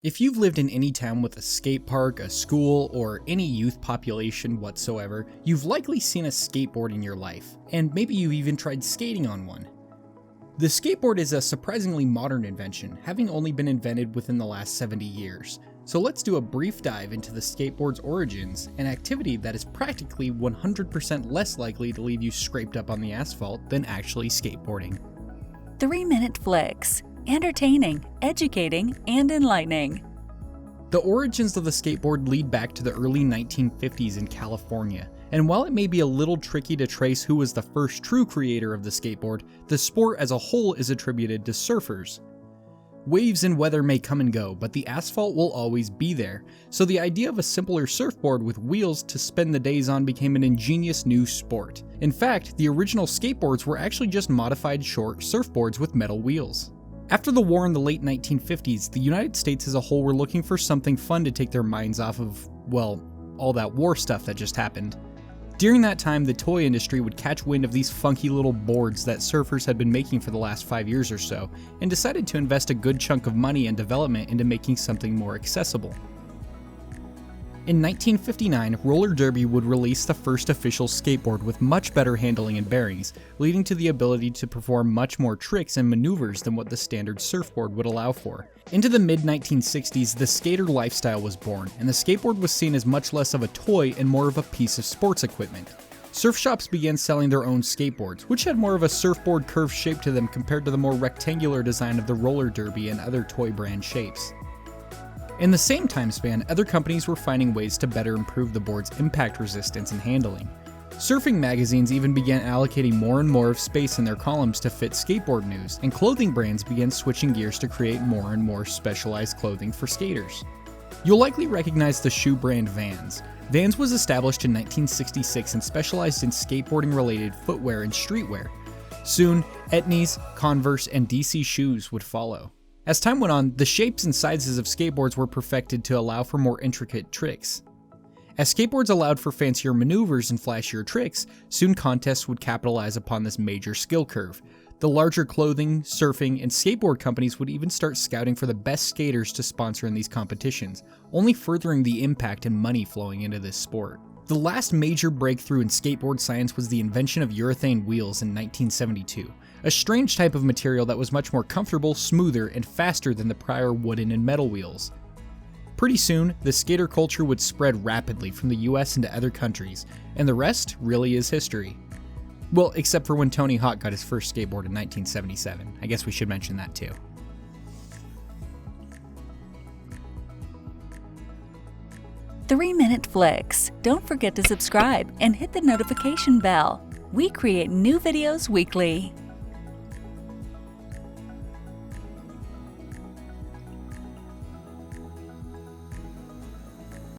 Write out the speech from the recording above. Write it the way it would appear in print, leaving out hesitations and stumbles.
If you've lived in any town with a skate park, a school, or any youth population whatsoever, you've likely seen a skateboard in your life, and maybe you've even tried skating on one. The skateboard is a surprisingly modern invention, having only been invented within the last 70 years. So let's do a brief dive into the skateboard's origins, an activity that is practically 100% less likely to leave you scraped up on the asphalt than actually skateboarding. 3-minute flicks. Entertaining, educating, and enlightening. The origins of the skateboard lead back to the early 1950s in California, and while it may be a little tricky to trace who was the first true creator of the skateboard, the sport as a whole is attributed to surfers. Waves and weather may come and go, but the asphalt will always be there, so the idea of a simpler surfboard with wheels to spend the days on became an ingenious new sport. In fact, the original skateboards were actually just modified short surfboards with metal wheels. After the war in the late 1950s, the United States as a whole were looking for something fun to take their minds off of, well, all that war stuff that just happened. During that time, the toy industry would catch wind of these funky little boards that surfers had been making for the last 5 years or so, and decided to invest a good chunk of money and development into making something more accessible. In 1959, roller derby would release the first official skateboard with much better handling and bearings, leading to the ability to perform much more tricks and maneuvers than what the standard surfboard would allow for. Into the mid-1960s, the skater lifestyle was born, and the skateboard was seen as much less of a toy and more of a piece of sports equipment. Surf shops began selling their own skateboards, which had more of a surfboard curved shape to them compared to the more rectangular design of the roller derby and other toy brand shapes. In the same time span, other companies were finding ways to better improve the board's impact resistance and handling. Surfing magazines even began allocating more and more of space in their columns to fit skateboard news, and clothing brands began switching gears to create more and more specialized clothing for skaters. You'll likely recognize the shoe brand Vans. Vans was established in 1966 and specialized in skateboarding-related footwear and streetwear. Soon, Etnies, Converse, and DC shoes would follow. As time went on, the shapes and sizes of skateboards were perfected to allow for more intricate tricks. As skateboards allowed for fancier maneuvers and flashier tricks, soon contests would capitalize upon this major skill curve. The larger clothing, surfing, and skateboard companies would even start scouting for the best skaters to sponsor in these competitions, only furthering the impact and money flowing into this sport. The last major breakthrough in skateboard science was the invention of urethane wheels in 1972. A strange type of material that was much more comfortable, smoother, and faster than the prior wooden and metal wheels. Pretty soon, the skater culture would spread rapidly from the US into other countries, and the rest really is history. Well, except for when Tony Hawk got his first skateboard in 1977. I guess we should mention that too. Three-minute flicks. Don't forget to subscribe and hit the notification bell. We create new videos weekly.